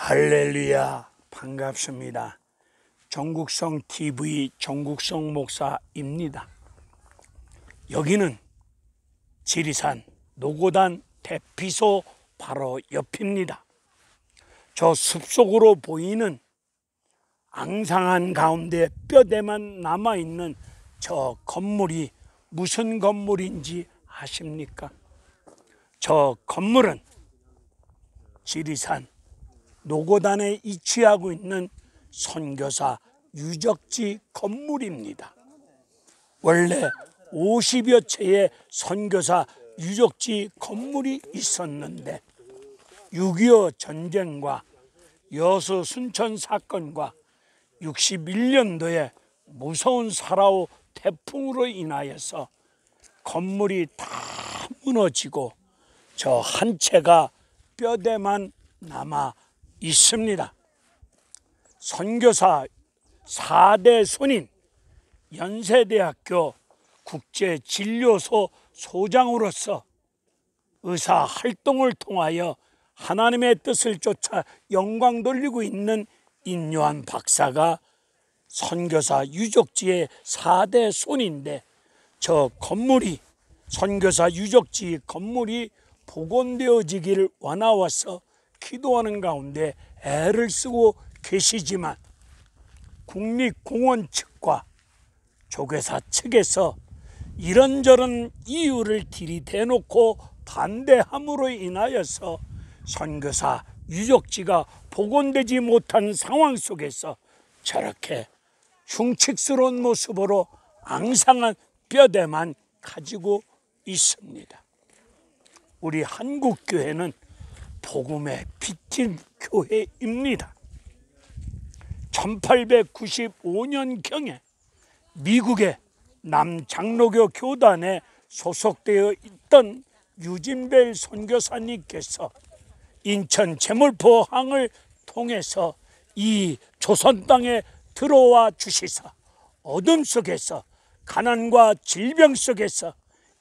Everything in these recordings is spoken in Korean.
할렐루야, 반갑습니다. 전국성 TV 전국성 목사입니다. 여기는 지리산 노고단 대피소 바로 옆입니다. 저 숲속으로 보이는 앙상한 가운데 뼈대만 남아있는 저 건물이 무슨 건물인지 아십니까? 저 건물은 지리산 노고단에 위치하고 있는 선교사 유적지 건물입니다. 원래 50여 채의 선교사 유적지 건물이 있었는데 6.25 전쟁과 여수 순천 사건과 61년도에 무서운 사라오 태풍으로 인하여서 건물이 다 무너지고 저 한 채가 뼈대만 남아 있습니다. 선교사 4대 손인 연세대학교 국제진료소 소장으로서 의사 활동을 통하여 하나님의 뜻을 쫓아 영광 돌리고 있는 인요한 박사가 선교사 유적지의 4대 손인데 저 건물이 선교사 유적지 건물이 복원되어지기를 원하와서 기도하는 가운데 애를 쓰고 계시지만 국립공원 측과 조계사 측에서 이런저런 이유를 들이대놓고 반대함으로 인하여서 선교사 유적지가 복원되지 못한 상황 속에서 저렇게 흉측스러운 모습으로 앙상한 뼈대만 가지고 있습니다. 우리 한국교회는 복음의 빛인 교회입니다. 1895년경에 미국의 남장로교 교단에 소속되어 있던 유진벨 선교사님께서 인천 제물포항을 통해서 이 조선 땅에 들어와 주시사 어둠 속에서 가난과 질병 속에서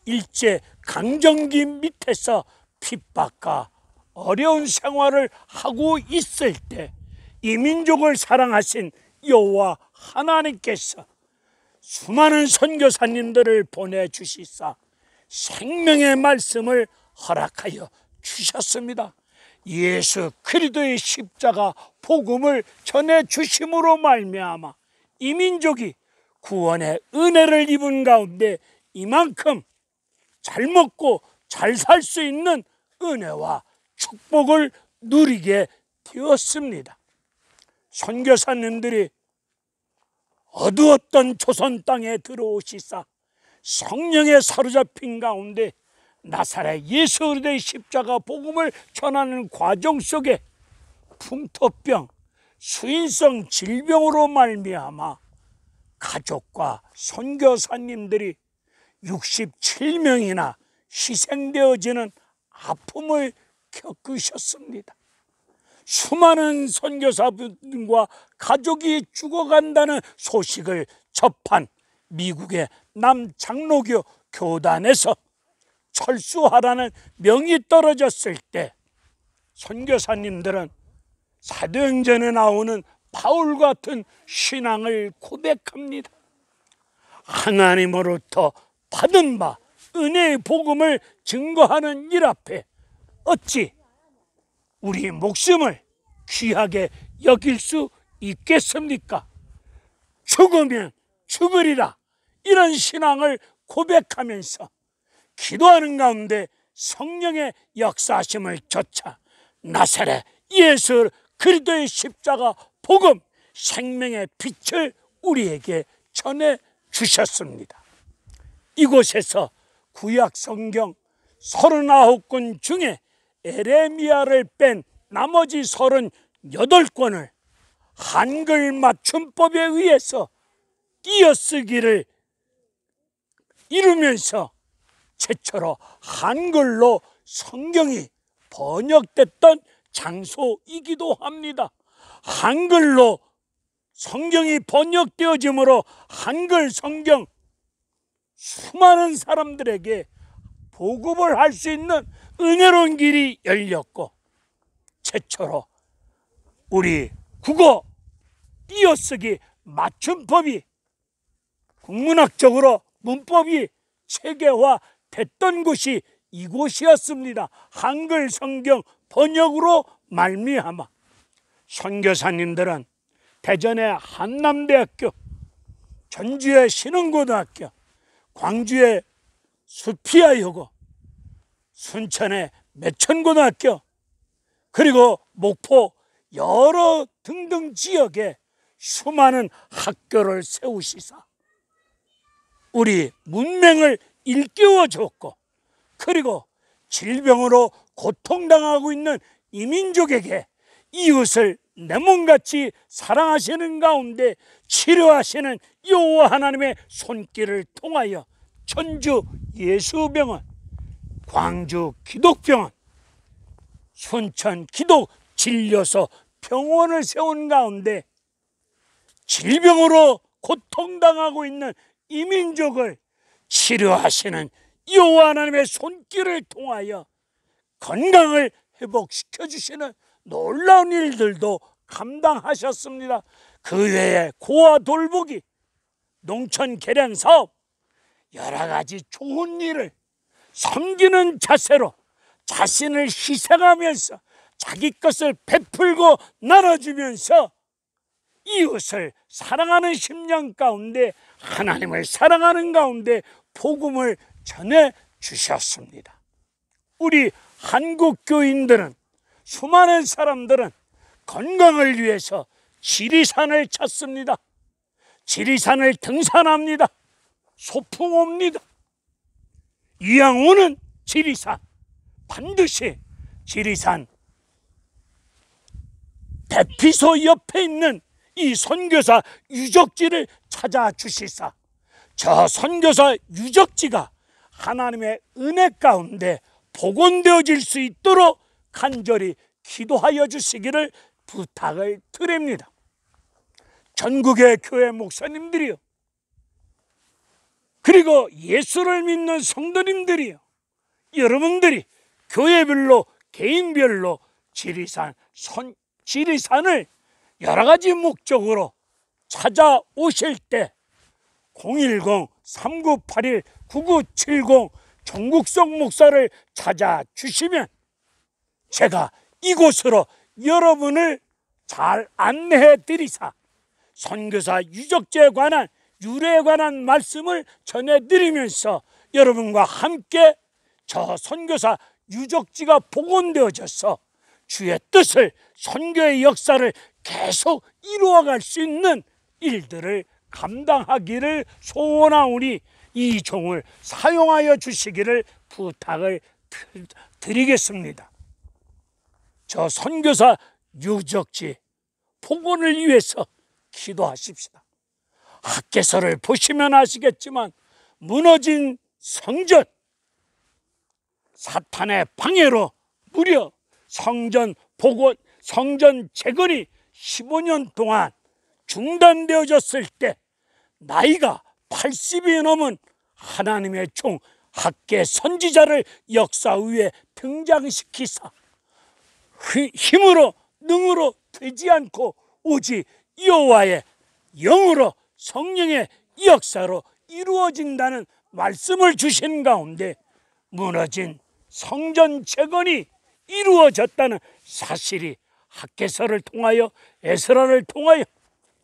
일제 강점기 밑에서 핍박과 어려운 생활을 하고 있을 때 이 민족을 사랑하신 여호와 하나님께서 수많은 선교사님들을 보내주시사 생명의 말씀을 허락하여 주셨습니다. 예수 그리스도의 십자가 복음을 전해주심으로 말미암아 이 민족이 구원의 은혜를 입은 가운데 이만큼 잘 먹고 잘 살 수 있는 은혜와 축복을 누리게 되었습니다. 선교사님들이 어두웠던 조선 땅에 들어오시사 성령에 사로잡힌 가운데 나사렛 예수 그리스도의 십자가 복음을 전하는 과정 속에 풍토병, 수인성 질병으로 말미암아 가족과 선교사님들이 67명이나 희생되어지는 아픔을 겪으셨습니다. 수많은 선교사분과 가족이 죽어간다는 소식을 접한 미국의 남장로교 교단에서 철수하라는 명이 떨어졌을 때 선교사님들은 사도행전에 나오는 바울 같은 신앙을 고백합니다. 하나님으로부터 받은 바 은혜의 복음을 증거하는 일 앞에 어찌 우리 목숨을 귀하게 여길 수 있겠습니까? 죽으면 죽으리라 이런 신앙을 고백하면서 기도하는 가운데 성령의 역사하심을 쫓아 나사렛 예수 그리스도의 십자가 복음 생명의 빛을 우리에게 전해 주셨습니다. 이곳에서 구약 성경 39권 중에 에레미야를 뺀 나머지 38권을 한글 맞춤법에 의해서 띄어쓰기를 이루면서 최초로 한글로 성경이 번역됐던 장소이기도 합니다. 한글로 성경이 번역되어지므로 한글 성경 수많은 사람들에게 보급을 할 수 있는 은혜로운 길이 열렸고 최초로 우리 국어 띄어쓰기 맞춤법이 국문학적으로 문법이 체계화됐던 곳이 이곳이었습니다. 한글 성경 번역으로 말미암아 선교사님들은 대전의 한남대학교, 전주의 신흥고등학교, 광주의 수피아여고, 순천의 매천고등학교, 그리고 목포 여러 등등 지역에 수많은 학교를 세우시사 우리 문명을 일깨워 줬고, 그리고 질병으로 고통당하고 있는 이민족에게 이웃을 내 몸같이 사랑하시는 가운데 치료하시는 여호와 하나님의 손길을 통하여 전주 예수병원, 광주 기독병원, 순천 기독진료소 병원을 세운 가운데 질병으로 고통당하고 있는 이민족을 치료하시는 여호와 하나님의 손길을 통하여 건강을 회복시켜 주시는 놀라운 일들도 감당하셨습니다. 그 외에 고아 돌보기, 농촌 개량 사업, 여러 가지 좋은 일을 섬기는 자세로 자신을 희생하면서 자기 것을 베풀고 나눠주면서 이웃을 사랑하는 심령 가운데, 하나님을 사랑하는 가운데 복음을 전해 주셨습니다. 우리 한국 교인들은, 수많은 사람들은 건강을 위해서 지리산을 찾습니다. 지리산을 등산합니다. 소풍 옵니다. 이왕 오는 지리산, 반드시 지리산 대피소 옆에 있는 이 선교사 유적지를 찾아주시사 저 선교사 유적지가 하나님의 은혜 가운데 복원되어질 수 있도록 간절히 기도하여 주시기를 부탁을 드립니다. 전국의 교회 목사님들이요, 그리고 예수를 믿는 성도님들이요, 여러분들이 교회별로 개인별로 지리산을 여러 가지 목적으로 찾아오실 때 010-3981-9970 정국성 목사를 찾아주시면 제가 이곳으로 여러분을 잘 안내해 드리사 선교사 유적지에 관한, 유래에 관한 말씀을 전해드리면서 여러분과 함께 저 선교사 유적지가 복원되어져서 주의 뜻을, 선교의 역사를 계속 이루어갈 수 있는 일들을 감당하기를 소원하오니 이 종을 사용하여 주시기를 부탁을 드리겠습니다. 저 선교사 유적지 복원을 위해서 기도하십시다. 학개서를 보시면 아시겠지만 무너진 성전, 사탄의 방해로 무려 성전 복원, 성전 재건이 15년 동안 중단되어졌을 때 나이가 80이 넘은 하나님의 종 학개 선지자를 역사 위에 등장시키사 힘으로 능으로 되지 않고 오직 여호와의 영으로 성령의 역사로 이루어진다는 말씀을 주신 가운데 무너진 성전 재건이 이루어졌다는 사실이 학개서를 통하여, 에스라를 통하여,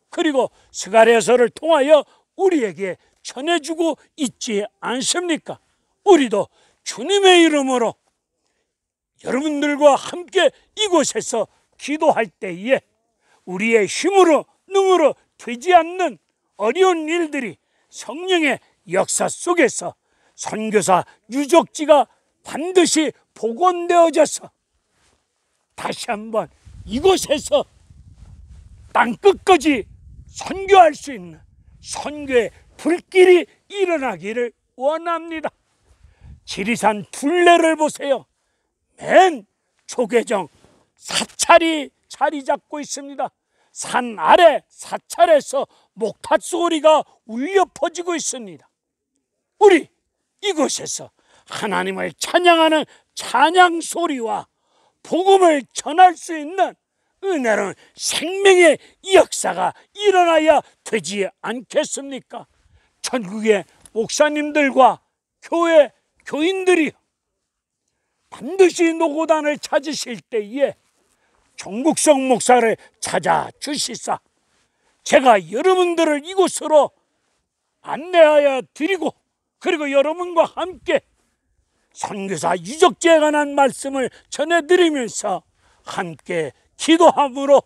그리고 스가랴서를 통하여 우리에게 전해주고 있지 않습니까? 우리도 주님의 이름으로 여러분들과 함께 이곳에서 기도할 때에 우리의 힘으로 능으로 되지 않는 어려운 일들이 성령의 역사 속에서 선교사 유적지가 반드시 복원되어져서 다시 한번 이곳에서 땅끝까지 선교할 수 있는 선교의 불길이 일어나기를 원합니다. 지리산 둘레를 보세요. 맨 조계정 사찰이 자리 잡고 있습니다. 산 아래 사찰에서 목탁 소리가 울려 퍼지고 있습니다. 우리 이곳에서 하나님을 찬양하는 찬양 소리와 복음을 전할 수 있는 은혜로운 생명의 역사가 일어나야 되지 않겠습니까? 전국의 목사님들과 교회 교인들이 반드시 노고단을 찾으실 때에 정국성 목사를 찾아주시사 제가 여러분들을 이곳으로 안내하여 드리고, 그리고 여러분과 함께 선교사 유적지에 관한 말씀을 전해드리면서 함께 기도함으로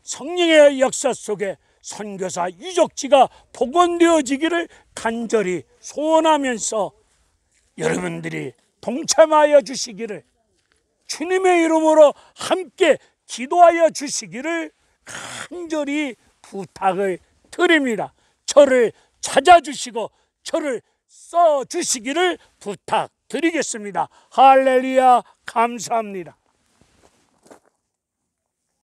성령의 역사 속에 선교사 유적지가 복원되어지기를 간절히 소원하면서 여러분들이 동참하여 주시기를, 주님의 이름으로 함께 기도하여 주시기를 간절히 부탁을 드립니다. 저를 찾아주시고 저를 써주시기를 부탁드리겠습니다. 할렐루야, 감사합니다.